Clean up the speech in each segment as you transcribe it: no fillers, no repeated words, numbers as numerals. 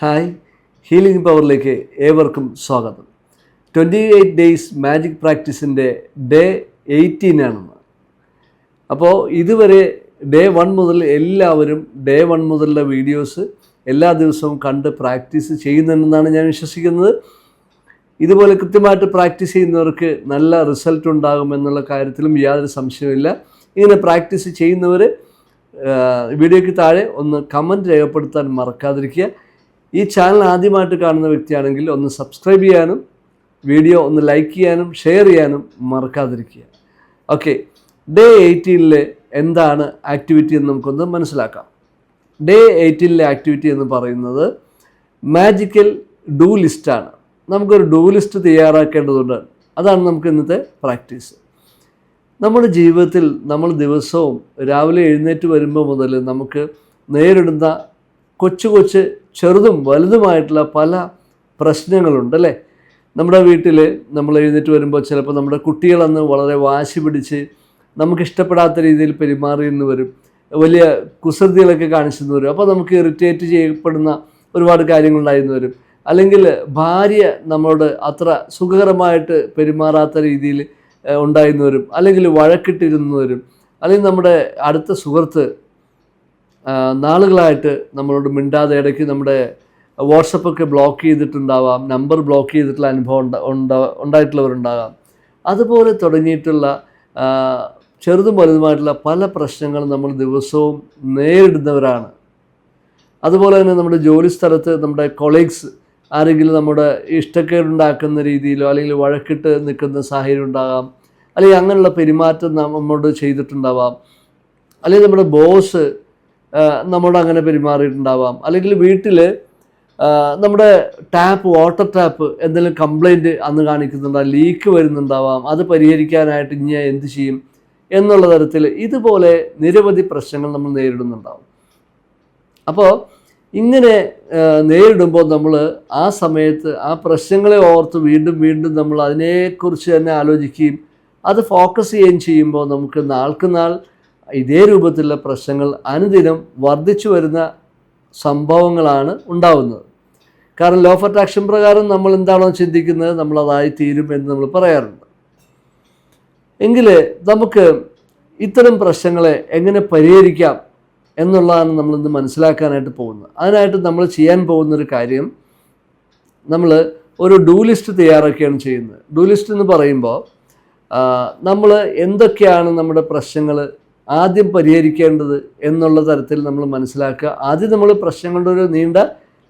Hi, healing പവറിലേക്ക് ഏവർക്കും സ്വാഗതം. 28 days magic പ്രാക്ടീസിൻ്റെ day 18 ആണെന്ന്. അപ്പോൾ ഇതുവരെ ഡേ 1 മുതൽ എല്ലാവരും ഡേ 1 മുതലുള്ള വീഡിയോസ് എല്ലാ ദിവസവും കണ്ട് പ്രാക്ടീസ് ചെയ്യുന്നുണ്ടെന്നാണ് ഞാൻ വിശ്വസിക്കുന്നത്. ഇതുപോലെ കൃത്യമായിട്ട് പ്രാക്ടീസ് ചെയ്യുന്നവർക്ക് നല്ല റിസൾട്ട് ഉണ്ടാകുമെന്നുള്ള കാര്യത്തിലും യാതൊരു സംശയമില്ല. ഇങ്ങനെ പ്രാക്ടീസ് ചെയ്യുന്നവർ വീഡിയോയ്ക്ക് താഴെ ഒന്ന് കമൻറ്റ് രേഖപ്പെടുത്താൻ മറക്കാതിരിക്കുക. ഈ ചാനൽ ആദ്യമായിട്ട് കാണുന്ന വ്യക്തിയാണെങ്കിൽ ഒന്ന് സബ്സ്ക്രൈബ് ചെയ്യാനും വീഡിയോ ഒന്ന് ലൈക്ക് ചെയ്യാനും ഷെയർ ചെയ്യാനും മറക്കാതിരിക്കുക. ഓക്കെ, ഡേ 18 എന്താണ് ആക്ടിവിറ്റി എന്ന് നമുക്കൊന്ന് മനസ്സിലാക്കാം. ഡേ 18 ആക്ടിവിറ്റി എന്ന് പറയുന്നത് മാജിക്കൽ ഡൂ ലിസ്റ്റാണ്. നമുക്കൊരു ഡൂ ലിസ്റ്റ് തയ്യാറാക്കേണ്ടതുണ്ട്. അതാണ് നമുക്ക് ഇന്നത്തെ പ്രാക്ടീസ്. നമ്മുടെ ജീവിതത്തിൽ നമ്മൾ ദിവസവും രാവിലെ എഴുന്നേറ്റ് വരുമ്പോൾ മുതൽ നമുക്ക് നേരിടുന്ന കൊച്ചു ചെറുതും വലുതുമായിട്ടുള്ള പല പ്രശ്നങ്ങളുണ്ട് അല്ലേ? നമ്മുടെ വീട്ടിൽ നമ്മൾ എഴുന്നേറ്റ് വരുമ്പോൾ ചിലപ്പോൾ നമ്മുടെ കുട്ടികളന്ന് വളരെ വാശി പിടിച്ച് നമുക്കിഷ്ടപ്പെടാത്ത രീതിയിൽ പെരുമാറിയെന്ന് വരും, വലിയ കുസൃതികളൊക്കെ കാണിച്ചെന്ന് വരും. അപ്പോൾ നമുക്ക് ഇറിറ്റേറ്റ് ചെയ്യപ്പെടുന്ന ഒരുപാട് കാര്യങ്ങളുണ്ടായിരുന്നു വരും. അല്ലെങ്കിൽ ഭാര്യ നമ്മളോട് അത്ര സുഖകരമായിട്ട് പെരുമാറാത്ത രീതിയിൽ ഉണ്ടായിരുന്നു വരും, അല്ലെങ്കിൽ വഴക്കിട്ടിരുന്നു വരും, അല്ലെങ്കിൽ നമ്മുടെ അടുത്ത സുഹൃത്ത് നാളുകളായിട്ട് നമ്മളോട് മിണ്ടാതെ ഇടയ്ക്ക് നമ്മുടെ വാട്സപ്പൊക്കെ ബ്ലോക്ക് ചെയ്തിട്ടുണ്ടാവാം, നമ്പർ ബ്ലോക്ക് ചെയ്തിട്ടുള്ള അനുഭവം ഉണ്ടായിട്ടുള്ളവരുണ്ടാകാം. അതുപോലെ തുടങ്ങിയിട്ടുള്ള ചെറുതും വലുതുമായിട്ടുള്ള പല പ്രശ്നങ്ങളും നമ്മൾ ദിവസവും നേരിടുന്നവരാണ്. അതുപോലെ തന്നെ നമ്മുടെ ജോലി സ്ഥലത്ത് നമ്മുടെ കൊളീഗ്സ് ആരെങ്കിലും നമ്മുടെ ഇഷ്ടക്കേടുണ്ടാക്കുന്ന രീതിയിലോ അല്ലെങ്കിൽ വഴക്കിട്ട് നിൽക്കുന്ന സാഹചര്യം ഉണ്ടാകാം, അല്ലെങ്കിൽ അങ്ങനെയുള്ള പെരുമാറ്റം നമ്മോട് ചെയ്തിട്ടുണ്ടാവാം, അല്ലെങ്കിൽ നമ്മുടെ ബോസ് നമ്മോട് അങ്ങനെ പെരുമാറിയിട്ടുണ്ടാവാം, അല്ലെങ്കിൽ വീട്ടിൽ നമ്മുടെ വാട്ടർ ടാപ്പ് എന്തെങ്കിലും കംപ്ലൈൻറ്റ് അന്ന് കാണിക്കുന്നുണ്ടാവും, ലീക്ക് വരുന്നുണ്ടാവാം, അത് പരിഹരിക്കാനായിട്ട് ഇനി എന്ത് ചെയ്യും എന്നുള്ള തരത്തിൽ ഇതുപോലെ നിരവധി പ്രശ്നങ്ങൾ നമ്മൾ നേരിടുന്നുണ്ടാവും. അപ്പോൾ ഇങ്ങനെ നേരിടുമ്പോൾ നമ്മൾ ആ സമയത്ത് ആ പ്രശ്നങ്ങളെ ഓർത്ത് വീണ്ടും നമ്മൾ അതിനെക്കുറിച്ച് തന്നെ ആലോചിക്കുകയും അത് ഫോക്കസ് ചെയ്യുകയും ചെയ്യുമ്പോൾ നമുക്ക് നാൾക്ക് നാൾ ഇതേ രൂപത്തിലുള്ള പ്രശ്നങ്ങൾ അനുദിനം വർദ്ധിച്ചു വരുന്ന സംഭവങ്ങളാണ് ഉണ്ടാവുന്നത്. കാരണം ലോ ഓഫ് അട്രാക്ഷൻ പ്രകാരം നമ്മൾ എന്താണോ ചിന്തിക്കുന്നത് നമ്മൾ അതായി തീരും എന്ന് നമ്മൾ പറയാറുണ്ട്. എങ്കിൽ നമുക്ക് ഇത്തരം പ്രശ്നങ്ങളെ എങ്ങനെ പരിഹരിക്കാം എന്നുള്ളതാണ് നമ്മളിന്ന് മനസ്സിലാക്കാനായിട്ട് പോകുന്നത്. അതിനായിട്ട് നമ്മൾ ചെയ്യാൻ പോകുന്നൊരു കാര്യം, നമ്മൾ ഒരു ഡൂ ലിസ്റ്റ് തയ്യാറാക്കുകയാണ് ചെയ്യുന്നത്. ഡൂ ലിസ്റ്റ് എന്ന് പറയുമ്പോൾ നമ്മൾ എന്തൊക്കെയാണ് നമ്മുടെ പ്രശ്നങ്ങൾ ആദ്യം പരിഹരിക്കേണ്ടത് എന്നുള്ള തരത്തിൽ നമ്മൾ മനസ്സിലാക്കുക. ആദ്യം നമ്മൾ പ്രശ്നങ്ങളുടെ ഒരു നീണ്ട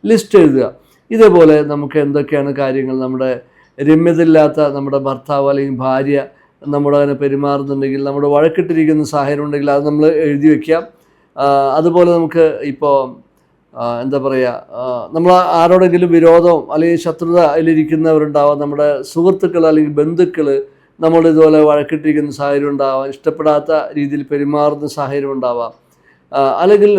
ലിസ്റ്റ് എഴുതുക. ഇതേപോലെ നമുക്ക് എന്തൊക്കെയാണ് കാര്യങ്ങൾ, നമ്മുടെ രമ്യതയില്ലാത്ത നമ്മുടെ ഭർത്താവ് അല്ലെങ്കിൽ ഭാര്യ നമ്മുടെ അങ്ങനെ പെരുമാറുന്നുണ്ടെങ്കിൽ, നമ്മുടെ വഴക്കിട്ടിരിക്കുന്ന സാഹചര്യം ഉണ്ടെങ്കിൽ അത് നമ്മൾ എഴുതി വയ്ക്കാം. അതുപോലെ നമുക്ക് ഇപ്പോൾ എന്താ പറയുക, നമ്മൾ ആരോടെങ്കിലും വിരോധം അല്ലെങ്കിൽ ശത്രുത അതിലിരിക്കുന്നവരുണ്ടാവാം, നമ്മുടെ സുഹൃത്തുക്കൾ അല്ലെങ്കിൽ ബന്ധുക്കൾ നമ്മൾ ഇതുപോലെ വഴക്കിട്ടിരിക്കുന്ന സാഹചര്യം ഉണ്ടാവാം, ഇഷ്ടപ്പെടാത്ത രീതിയിൽ പെരുമാറുന്ന സാഹചര്യം ഉണ്ടാവാം, അല്ലെങ്കിൽ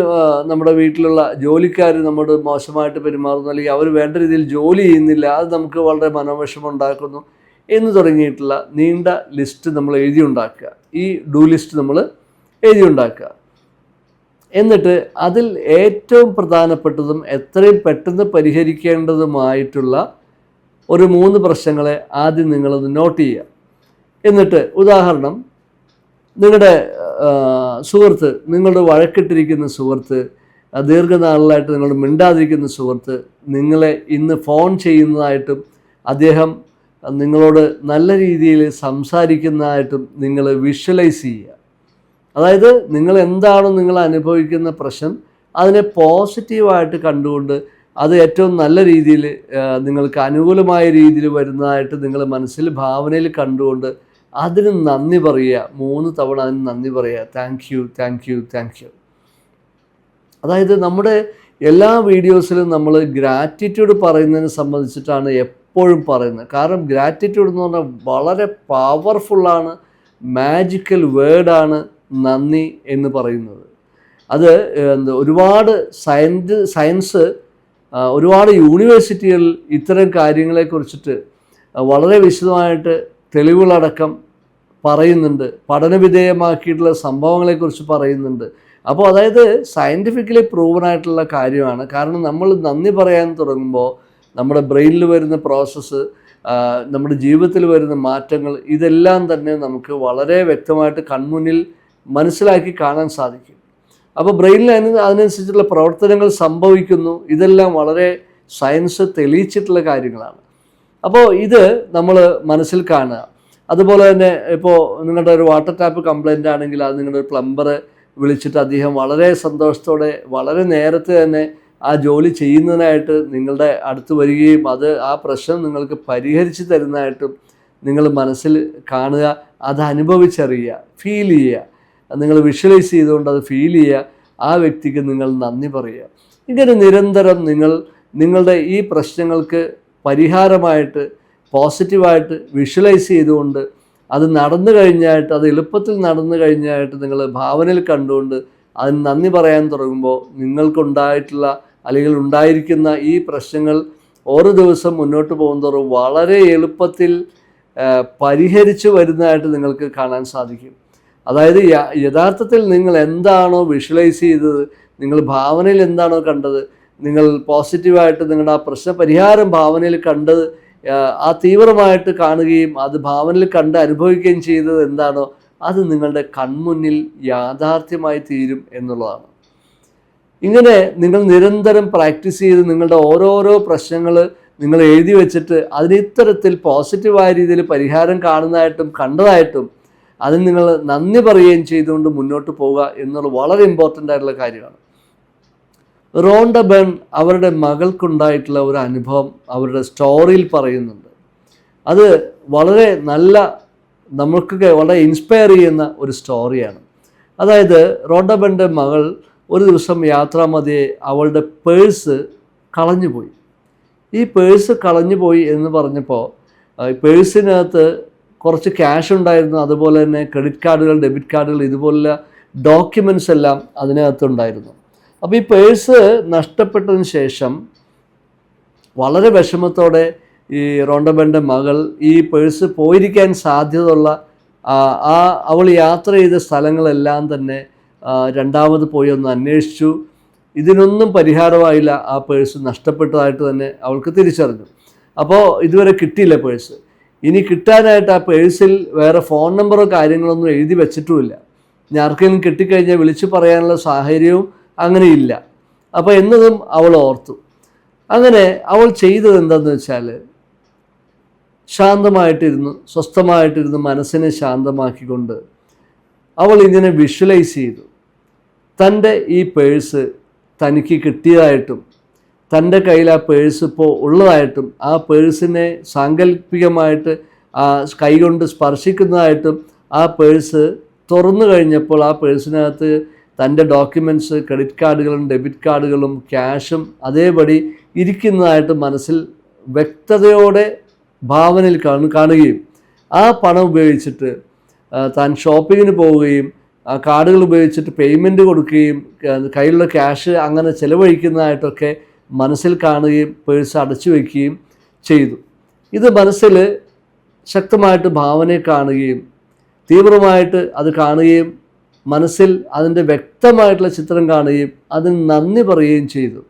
നമ്മുടെ വീട്ടിലുള്ള ജോലിക്കാർ നമ്മോട് മോശമായിട്ട് പെരുമാറുന്നു, അല്ലെങ്കിൽ അവർ വേണ്ട രീതിയിൽ ജോലി ചെയ്യുന്നില്ല, അത് നമുക്ക് വളരെ മനോവിഷമം ഉണ്ടാക്കുന്നു എന്ന് തുടങ്ങിയിട്ടുള്ള നീണ്ട ലിസ്റ്റ് നമ്മൾ എഴുതി ഉണ്ടാക്കുക. ഈ ഡൂ ലിസ്റ്റ് നമ്മൾ എഴുതി ഉണ്ടാക്കുക. എന്നിട്ട് അതിൽ ഏറ്റവും പ്രധാനപ്പെട്ടതും എത്രയും പെട്ടെന്ന് പരിഹരിക്കേണ്ടതുമായിട്ടുള്ള ഒരു 3 പ്രശ്നങ്ങളെ ആദ്യം നിങ്ങളത് നോട്ട് ചെയ്യുക. എന്നിട്ട് ഉദാഹരണം, നിങ്ങളുടെ സുഹൃത്ത്, നിങ്ങളുടെ വഴക്കിട്ടിരിക്കുന്ന സുഹൃത്ത്, ദീർഘനാളിലായിട്ട് നിങ്ങളോട് മിണ്ടാതിരിക്കുന്ന സുഹൃത്ത് നിങ്ങളെ ഇന്ന് ഫോൺ ചെയ്യുന്നതായിട്ടും അദ്ദേഹം നിങ്ങളോട് നല്ല രീതിയിൽ സംസാരിക്കുന്നതായിട്ടും നിങ്ങൾ വിഷ്വലൈസ് ചെയ്യുക. അതായത് നിങ്ങൾ എന്താണോ നിങ്ങൾ അനുഭവിക്കുന്ന പ്രശ്നം അതിനെ പോസിറ്റീവായിട്ട് കണ്ടുകൊണ്ട് അത് ഏറ്റവും നല്ല രീതിയിൽ നിങ്ങൾക്ക് അനുകൂലമായ രീതിയിൽ വരുന്നതായിട്ട് നിങ്ങൾ മനസ്സിൽ ഭാവനയിൽ കണ്ടുകൊണ്ട് അതിന് നന്ദി പറയുക. 3 തവണ അതിന് നന്ദി പറയുക. Thank you. അതായത് നമ്മുടെ എല്ലാ വീഡിയോസിലും നമ്മൾ ഗ്രാറ്റിറ്റ്യൂഡ് പറയുന്നതിനെ സംബന്ധിച്ചിട്ടാണ് എപ്പോഴും പറയുന്നത്. കാരണം ഗ്രാറ്റിറ്റ്യൂഡ് എന്ന് പറഞ്ഞാൽ വളരെ പവർഫുള്ളാണ്, മാജിക്കൽ വേർഡാണ് നന്ദി എന്ന് പറയുന്നത്. അത് ഒരുപാട് സയൻസ് ഒരുപാട് യൂണിവേഴ്സിറ്റികളിൽ ഇത്തരം കാര്യങ്ങളെക്കുറിച്ചിട്ട് വളരെ വിശദമായിട്ട് തെളിവുകളടക്കം പറയുന്നുണ്ട്, പഠനവിധേയമാക്കിയിട്ടുള്ള സംഭവങ്ങളെക്കുറിച്ച് പറയുന്നുണ്ട്. അപ്പോൾ അതായത് സയൻറ്റിഫിക്കലി പ്രൂവൺ ആയിട്ടുള്ള കാര്യമാണ്. കാരണം നമ്മൾ നന്ദി പറയാൻ തുടങ്ങുമ്പോൾ നമ്മുടെ ബ്രെയിനിൽ വരുന്ന പ്രോസസ്സ്, നമ്മുടെ ജീവിതത്തിൽ വരുന്ന മാറ്റങ്ങൾ, ഇതെല്ലാം തന്നെ നമുക്ക് വളരെ വ്യക്തമായിട്ട് കൺമുന്നിൽ മനസ്സിലാക്കി കാണാൻ സാധിക്കും. അപ്പോൾ ബ്രെയിനിൽ അതിനനുസരിച്ചുള്ള പ്രവർത്തനങ്ങൾ സംഭവിക്കുന്നു. ഇതെല്ലാം വളരെ സയൻസ് തെളിയിച്ചിട്ടുള്ള കാര്യങ്ങളാണ്. അപ്പോൾ ഇത് നമ്മൾ മനസ്സിൽ കാണുക. അതുപോലെ തന്നെ ഇപ്പോൾ നിങ്ങളുടെ ഒരു വാട്ടർ ടാപ്പ് കംപ്ലൈൻ്റ് ആണെങ്കിൽ അത് നിങ്ങളുടെ ഒരു പ്ലംബറെ വിളിച്ചിട്ട് അദ്ദേഹം വളരെ സന്തോഷത്തോടെ വളരെ നേരത്തെ തന്നെ ആ ജോലി ചെയ്യുന്നതിനായിട്ട് നിങ്ങളുടെ അടുത്ത് വരികയും അത് ആ പ്രശ്നം നിങ്ങൾക്ക് പരിഹരിച്ച് തരുന്നതായിട്ടും നിങ്ങൾ മനസ്സിൽ കാണുക, അത് അനുഭവിച്ചറിയുക, ഫീൽ ചെയ്യുക. നിങ്ങൾ വിഷ്വലൈസ് ചെയ്തുകൊണ്ട് അത് ഫീൽ ചെയ്യുക. ആ വ്യക്തിക്ക് നിങ്ങൾ നന്ദി പറയുക. ഇങ്ങനെ നിരന്തരം നിങ്ങളുടെ ഈ പ്രശ്നങ്ങൾക്ക് പരിഹാരമായിട്ട് പോസിറ്റീവായിട്ട് വിഷ്വലൈസ് ചെയ്തുകൊണ്ട് അത് നടന്നു കഴിഞ്ഞായിട്ട്, അത് എളുപ്പത്തിൽ നടന്നു കഴിഞ്ഞായിട്ട് നിങ്ങൾ ഭാവനയിൽ കണ്ടുകൊണ്ട് അതിന് നന്ദി പറയാൻ തുടങ്ങുമ്പോൾ നിങ്ങൾക്കുണ്ടായിട്ടുള്ള അല്ലെങ്കിൽ ഉണ്ടായിരിക്കുന്ന ഈ പ്രശ്നങ്ങൾ ഓരോ ദിവസം മുന്നോട്ട് പോകുന്നതോറും വളരെ എളുപ്പത്തിൽ പരിഹരിച്ചു വരുന്നതായിട്ട് നിങ്ങൾക്ക് കാണാൻ സാധിക്കും. അതായത് യഥാർത്ഥത്തിൽ നിങ്ങൾ എന്താണോ വിഷ്വലൈസ് ചെയ്തത്, നിങ്ങൾ ഭാവനയിൽ എന്താണോ കണ്ടത്, നിങ്ങൾ പോസിറ്റീവായിട്ട് നിങ്ങളുടെ ആ പ്രശ്ന പരിഹാരം ഭാവനയിൽ കണ്ടത് ആ തീവ്രമായിട്ട് കാണുകയും അത് ഭാവനയിൽ കണ്ട് അനുഭവിക്കുകയും ചെയ്തത് എന്താണോ അത് നിങ്ങളുടെ കൺമുന്നിൽ യാഥാർത്ഥ്യമായി തീരും എന്നുള്ളതാണ്. ഇങ്ങനെ നിങ്ങൾ നിരന്തരം പ്രാക്ടീസ് ചെയ്ത് നിങ്ങളുടെ ഓരോരോ പ്രശ്നങ്ങൾ നിങ്ങൾ എഴുതി വെച്ചിട്ട് അതിന് ഇത്തരത്തിൽ പോസിറ്റീവായ രീതിയിൽ പരിഹാരം കാണുന്നതായിട്ടും കണ്ടതായിട്ടും അതിന് നിങ്ങൾ നന്ദി പറയുകയും ചെയ്തുകൊണ്ട് മുന്നോട്ട് പോവുക എന്നുള്ളത് വളരെ ഇമ്പോർട്ടൻ്റ് ആയിട്ടുള്ള കാര്യമാണ്. റോണ്ട ബെൺ അവരുടെ മകൾക്കുണ്ടായിട്ടുള്ള ഒരു അനുഭവം അവരുടെ സ്റ്റോറിയിൽ പറയുന്നുണ്ട്. അത് വളരെ നല്ല, നമുക്കൊക്കെ വളരെ ഇൻസ്പയർ ചെയ്യുന്ന ഒരു സ്റ്റോറിയാണ്. അതായത് റോണ്ട ബെൻ്റെ മകൾ ഒരു ദിവസം യാത്രാമധ്യേ അവളുടെ പേഴ്സ് കളഞ്ഞുപോയി. ഈ പേഴ്സ് കളഞ്ഞുപോയി എന്ന് പറഞ്ഞപ്പോൾ പേഴ്സിനകത്ത് കുറച്ച് ക്യാഷ് ഉണ്ടായിരുന്നു, അതുപോലെ തന്നെ ക്രെഡിറ്റ് കാർഡുകൾ, ഡെബിറ്റ് കാർഡുകൾ, ഇതുപോലുള്ള ഡോക്യുമെൻറ്റ്സ് എല്ലാം അതിനകത്തുണ്ടായിരുന്നു. അപ്പോൾ ഈ പേഴ്സ് നഷ്ടപ്പെട്ടതിന് ശേഷം വളരെ വിഷമത്തോടെ ഈ റോണ്ടബൻ്റെ മകൾ ഈ പേഴ്സ് പോയിരിക്കാൻ സാധ്യതയുള്ള അവൾ യാത്ര ചെയ്ത സ്ഥലങ്ങളെല്ലാം തന്നെ രണ്ടാമത് പോയി ഒന്ന് അന്വേഷിച്ചു. ഇതിനൊന്നും പരിഹാരമായില്ല. ആ പേഴ്സ് നഷ്ടപ്പെട്ടതായിട്ട് തന്നെ അവൾക്ക് തിരിച്ചറിഞ്ഞു. അപ്പോൾ ഇതുവരെ കിട്ടിയില്ല പേഴ്സ്. ഇനി കിട്ടാനായിട്ട് ആ പേഴ്സിൽ വേറെ ഫോൺ നമ്പറോ കാര്യങ്ങളൊന്നും എഴുതി വെച്ചിട്ടുമില്ല. ഇനി ആർക്കെങ്കിലും കിട്ടിക്കഴിഞ്ഞാൽ വിളിച്ചു പറയാനുള്ള സാഹചര്യവും അങ്ങനെയില്ല. അപ്പോൾ എന്നതും അവൾ ഓർത്തു. അങ്ങനെ അവൾ ചെയ്തത് എന്താണെന്ന് വെച്ചാൽ ശാന്തമായിട്ടിരുന്നു, സ്വസ്ഥമായിട്ടിരുന്ന് മനസ്സിനെ ശാന്തമാക്കിക്കൊണ്ട് അവൾ ഇങ്ങനെ വിഷ്വലൈസ് ചെയ്തു. തൻ്റെ ഈ പേഴ്സ് തനിക്ക് കിട്ടിയതായിട്ടും തൻ്റെ കയ്യിൽ ആ പേഴ്സ് ഇപ്പോൾ ഉള്ളതായിട്ടും ആ പേഴ്സിനെ സാങ്കല്പികമായിട്ട് കൈകൊണ്ട് സ്പർശിക്കുന്നതായിട്ടും ആ പേഴ്സ് തുറന്നു കഴിഞ്ഞപ്പോൾ ആ പേഴ്സിനകത്ത് തൻ്റെ ഡോക്യുമെൻറ്റ്സ്, ക്രെഡിറ്റ് കാർഡുകളും ഡെബിറ്റ് കാർഡുകളും ക്യാഷും അതേപടി ഇരിക്കുന്നതായിട്ട് മനസ്സിൽ വ്യക്തതയോടെ ഭാവനയിൽ കാണുകയും ആ പണം ഉപയോഗിച്ചിട്ട് താൻ ഷോപ്പിങ്ങിന് പോവുകയും ആ കാർഡുകൾ ഉപയോഗിച്ചിട്ട് പേയ്മെൻറ്റ് കൊടുക്കുകയും കയ്യിലുള്ള ക്യാഷ് അങ്ങനെ ചിലവഴിക്കുന്നതായിട്ടൊക്കെ മനസ്സിൽ കാണുകയും പേഴ്സ് അടച്ചു വയ്ക്കുകയും ചെയ്തു. ഇത് മനസ്സിൽ ശക്തമായിട്ട് ഭാവനയെ കാണുകയും തീവ്രമായിട്ട് അത് കാണുകയും മനസ്സിൽ അതിൻ്റെ വ്യക്തമായിട്ടുള്ള ചിത്രം കാണുകയും അതിന് നന്ദി പറയുകയും ചെയ്തു.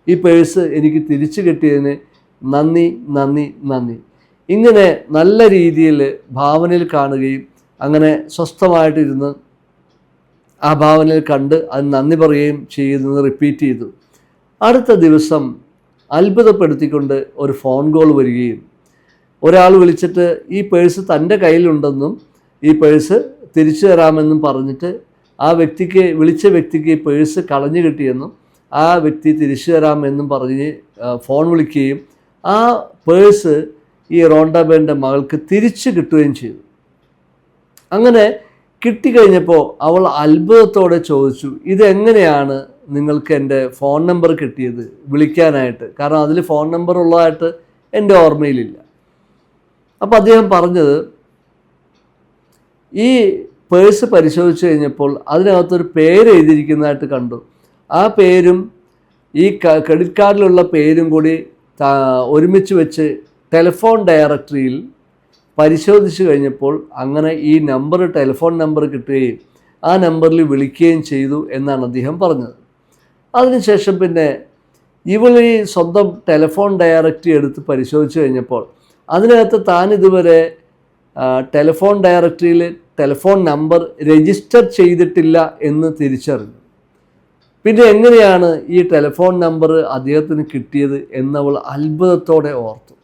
ഈ പേഴ്സ് എനിക്ക് തിരിച്ചു കിട്ടിയതിന് നന്ദി നന്ദി നന്ദി. ഇങ്ങനെ നല്ല രീതിയിൽ ഭാവനയിൽ കാണുകയും അങ്ങനെ സ്വസ്ഥമായിട്ടിരുന്ന് ആ ഭാവനയിൽ കണ്ട് അത് നന്ദി പറയുകയും ചെയ്യുന്നത് റിപ്പീറ്റ് ചെയ്തു. അടുത്ത ദിവസം അത്ഭുതപ്പെടുത്തിക്കൊണ്ട് ഒരു ഫോൺ കോൾ വരികയും ഒരാൾ വിളിച്ചിട്ട് ഈ പേഴ്സ് തൻ്റെ കയ്യിലുണ്ടെന്നും ഈ പേഴ്സ് തിരിച്ചു തരാമെന്നും പറഞ്ഞിട്ട് ആ വ്യക്തിക്ക്, വിളിച്ച വ്യക്തിക്ക് ഈ പേഴ്സ് കളഞ്ഞു കിട്ടിയെന്നും ആ വ്യക്തി തിരിച്ചു തരാമെന്നും പറഞ്ഞ് ഫോൺ വിളിക്കുകയും ആ പേഴ്സ് ഈ റോണ്ടബൻ്റെ മകൾക്ക് തിരിച്ചു കിട്ടുകയും ചെയ്തു. അങ്ങനെ കിട്ടിക്കഴിഞ്ഞപ്പോൾ അവൾ അത്ഭുതത്തോടെ ചോദിച്ചു, ഇതെങ്ങനെയാണ് നിങ്ങൾക്ക് എൻ്റെ ഫോൺ നമ്പർ കിട്ടിയത് വിളിക്കാനായിട്ട്? കാരണം അതിൽ ഫോൺ നമ്പർ ഉള്ളതായിട്ട് എൻ്റെ ഓർമ്മയിലില്ല. അപ്പോൾ അദ്ദേഹം പറഞ്ഞത്, ഈ പേഴ്സ് പരിശോധിച്ച് കഴിഞ്ഞപ്പോൾ അതിനകത്തൊരു പേര് എഴുതിയിരിക്കുന്നതായിട്ട് കണ്ടു. ആ പേരും ഈ ക്രെഡിറ്റ് കാർഡിലുള്ള പേരും കൂടി ഒരുമിച്ച് വെച്ച് ടെലിഫോൺ ഡയറക്ടറിയിൽ പരിശോധിച്ച് കഴിഞ്ഞപ്പോൾ അങ്ങനെ ഈ നമ്പർ, ടെലിഫോൺ നമ്പർ കിട്ടുകയും ആ നമ്പറിൽ വിളിക്കുകയും ചെയ്തു എന്നാണ് അദ്ദേഹം പറഞ്ഞത്. അതിനുശേഷം പിന്നെ ഈ സ്വന്തം ടെലിഫോൺ ഡയറക്ടറി എടുത്ത് പരിശോധിച്ച് കഴിഞ്ഞപ്പോൾ അതിനകത്ത് താൻ ഇതുവരെ ടെലിഫോൺ ഡയറക്ടറിയിൽ ടെലിഫോൺ നമ്പർ രജിസ്റ്റർ ചെയ്തിട്ടില്ല എന്ന് തിരിച്ചറിഞ്ഞു. പിന്നെ എങ്ങനെയാണ് ഈ ടെലിഫോൺ നമ്പർ അദ്ദേഹത്തിന് കിട്ടിയത് എന്നവൾ അത്ഭുതത്തോടെ ഓർത്തു.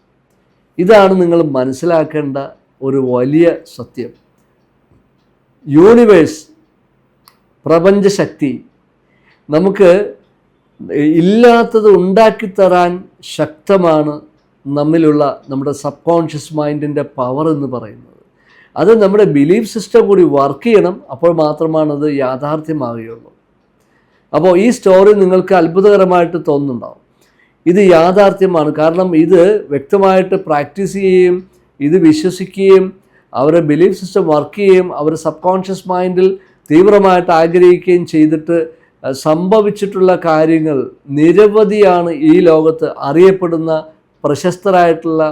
ഇതാണ് നിങ്ങൾ മനസ്സിലാക്കേണ്ട ഒരു വലിയ സത്യം. യൂണിവേഴ്സ്, പ്രപഞ്ചശക്തി നമുക്ക് ഇല്ലാത്തത് ഉണ്ടാക്കിത്തരാൻ ശക്തമാണ് നമ്മിലുള്ള നമ്മുടെ സബ് കോൺഷ്യസ് മൈൻഡിൻ്റെ പവർ എന്ന് പറയുന്നത്. അത് നമ്മുടെ ബിലീഫ് സിസ്റ്റം കൂടി വർക്ക് ചെയ്യണം, അപ്പോൾ മാത്രമാണ് അത് യാഥാർത്ഥ്യമാവുകയുള്ളൂ. അപ്പോൾ ഈ സ്റ്റോറി നിങ്ങൾക്ക് അത്ഭുതകരമായിട്ട് തോന്നുന്നുണ്ടാവും. ഇത് യാഥാർത്ഥ്യമാണ്. കാരണം ഇത് വ്യക്തമായിട്ട് പ്രാക്ടീസ് ചെയ്യുകയും ഇത് വിശ്വസിക്കുകയും അവരുടെ ബിലീഫ് സിസ്റ്റം വർക്ക് ചെയ്യുകയും അവർ സബ് കോൺഷ്യസ് മൈൻഡിൽ തീവ്രമായിട്ട് ആഗ്രഹിക്കുകയും ചെയ്തിട്ട് സംഭവിച്ചിട്ടുള്ള കാര്യങ്ങൾ നിരവധിയാണ്. ഈ ലോകത്ത് അറിയപ്പെടുന്ന പ്രശസ്തരായിട്ടുള്ള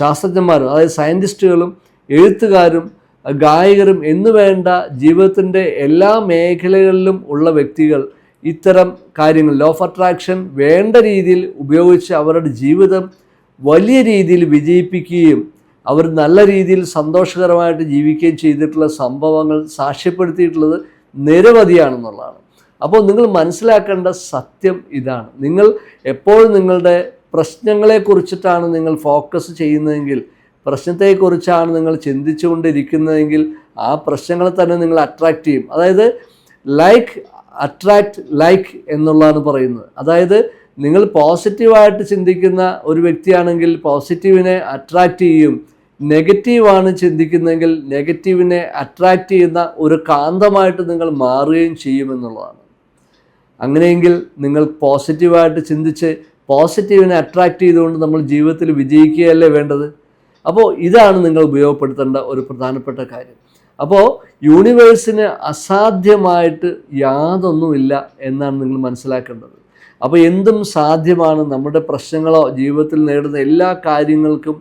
ശാസ്ത്രജ്ഞന്മാരും, അതായത് സയൻറ്റിസ്റ്റുകളും എഴുത്തുകാരും ഗായകരും എന്നുവേണ്ട ജീവിതത്തിൻ്റെ എല്ലാ മേഖലകളിലും ഉള്ള വ്യക്തികൾ ഇത്തരം കാര്യങ്ങൾ ലോ ഓഫ് അട്രാക്ഷൻ വേണ്ട രീതിയിൽ ഉപയോഗിച്ച് അവരുടെ ജീവിതം വലിയ രീതിയിൽ വിജയിപ്പിക്കുകയും അവർ നല്ല രീതിയിൽ സന്തോഷകരമായിട്ട് ജീവിക്കുകയും ചെയ്തിട്ടുള്ള സംഭവങ്ങൾ സാക്ഷ്യപ്പെടുത്തിയിട്ടുള്ളത് നിരവധിയാണെന്നുള്ളതാണ്. അപ്പോൾ നിങ്ങൾ മനസ്സിലാക്കേണ്ട സത്യം ഇതാണ്. നിങ്ങൾ എപ്പോഴും നിങ്ങളുടെ പ്രശ്നങ്ങളെക്കുറിച്ചിട്ടാണ് നിങ്ങൾ ഫോക്കസ് ചെയ്യുന്നതെങ്കിൽ, പ്രശ്നത്തെക്കുറിച്ചാണ് നിങ്ങൾ ചിന്തിച്ചുകൊണ്ടിരിക്കുന്നതെങ്കിൽ ആ പ്രശ്നങ്ങളെ തന്നെ നിങ്ങൾ അട്രാക്റ്റ് ചെയ്യും. അതായത് ലൈക്ക് അട്രാക്റ്റ് ലൈക്ക് എന്നുള്ളതാണ് പറയുന്നത്. അതായത് നിങ്ങൾ പോസിറ്റീവായിട്ട് ചിന്തിക്കുന്ന ഒരു വ്യക്തിയാണെങ്കിൽ പോസിറ്റീവിനെ അട്രാക്റ്റ് ചെയ്യും. നെഗറ്റീവാണ് ചിന്തിക്കുന്നതെങ്കിൽ നെഗറ്റീവിനെ അട്രാക്റ്റ് ചെയ്യുന്ന ഒരു കാന്തമായിട്ട് നിങ്ങൾ മാറുകയും ചെയ്യുമെന്നുള്ളതാണ്. അങ്ങനെയെങ്കിൽ നിങ്ങൾ പോസിറ്റീവായിട്ട് ചിന്തിച്ച് പോസിറ്റീവിനെ അട്രാക്റ്റ് ചെയ്തുകൊണ്ട് നമ്മൾ ജീവിതത്തിൽ വിജയിക്കുകയല്ലേ വേണ്ടത്. അപ്പോൾ ഇതാണ് നിങ്ങൾ ഉപയോഗപ്പെടുത്തേണ്ട ഒരു പ്രധാനപ്പെട്ട കാര്യം. അപ്പോൾ യൂണിവേഴ്സിന് അസാധ്യമായിട്ട് യാതൊന്നുമില്ല എന്നാണ് നിങ്ങൾ മനസ്സിലാക്കേണ്ടത്. അപ്പോൾ എന്തും സാധ്യമാണ്. നമ്മുടെ പ്രശ്നങ്ങളോ ജീവിതത്തിൽ നേടുന്ന എല്ലാ കാര്യങ്ങൾക്കും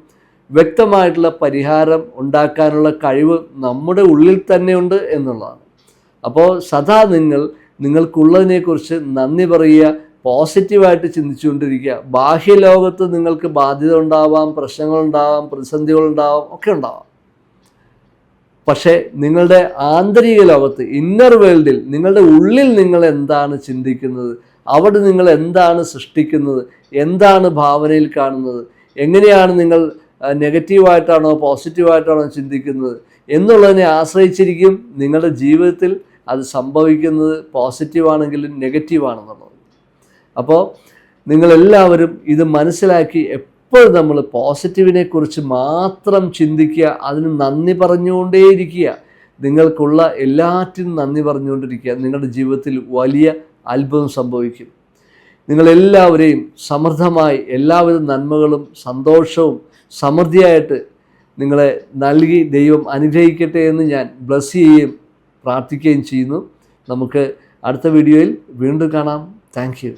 വ്യക്തമായിട്ടുള്ള പരിഹാരം ഉണ്ടാക്കാനുള്ള കഴിവ് നമ്മുടെ ഉള്ളിൽ തന്നെയുണ്ട് എന്നുള്ളതാണ്. അപ്പോൾ സദാ നിങ്ങൾക്കുള്ളതിനെക്കുറിച്ച് നന്ദി പറയുക, പോസിറ്റീവായിട്ട് ചിന്തിച്ചുകൊണ്ടിരിക്കുക. ബാഹ്യലോകത്ത് നിങ്ങൾക്ക് ബാധ്യത ഉണ്ടാവാം, പ്രശ്നങ്ങളുണ്ടാവാം, പ്രതിസന്ധികളുണ്ടാവാം, ഒക്കെ ഉണ്ടാവാം. പക്ഷേ നിങ്ങളുടെ ആന്തരിക ലോകത്ത്, ഇന്നർ വേൾഡിൽ, നിങ്ങളുടെ ഉള്ളിൽ നിങ്ങൾ എന്താണ് ചിന്തിക്കുന്നത്, അവിടെ നിങ്ങൾ എന്താണ് സൃഷ്ടിക്കുന്നത്, എന്താണ് ഭാവനയിൽ കാണുന്നത്, എങ്ങനെയാണ് നിങ്ങൾ നെഗറ്റീവായിട്ടാണോ പോസിറ്റീവായിട്ടാണോ ചിന്തിക്കുന്നത് എന്നുള്ളതിനെ ആശ്രയിച്ചിരിക്കും നിങ്ങളുടെ ജീവിതത്തിൽ അത് സംഭവിക്കുന്നത് പോസിറ്റീവാണെങ്കിലും നെഗറ്റീവാണെന്നുള്ളത്. അപ്പോൾ നിങ്ങളെല്ലാവരും ഇത് മനസ്സിലാക്കി എപ്പോഴും നമ്മൾ പോസിറ്റീവിനെ കുറിച്ച് മാത്രം ചിന്തിക്കുക, അതിന് നന്ദി പറഞ്ഞുകൊണ്ടേയിരിക്കുക. നിങ്ങൾക്കുള്ള എല്ലാറ്റിനും നന്ദി പറഞ്ഞുകൊണ്ടിരിക്കുക. നിങ്ങളുടെ ജീവിതത്തിൽ വലിയ അത്ഭുതം സംഭവിക്കും. നിങ്ങളെല്ലാവരെയും സമൃദ്ധമായി എല്ലാവിധ നന്മകളും സന്തോഷവും സമൃദ്ധിയായിട്ട് നിങ്ങളെ നൽകി ദൈവം അനുഗ്രഹിക്കട്ടെ എന്ന് ഞാൻ ബ്ലസ് ചെയ്യുകയും പ്രാർത്ഥിക്കുകയും ചെയ്യുന്നു. നമുക്ക് അടുത്ത വീഡിയോയിൽ വീണ്ടും കാണാം. Thank you.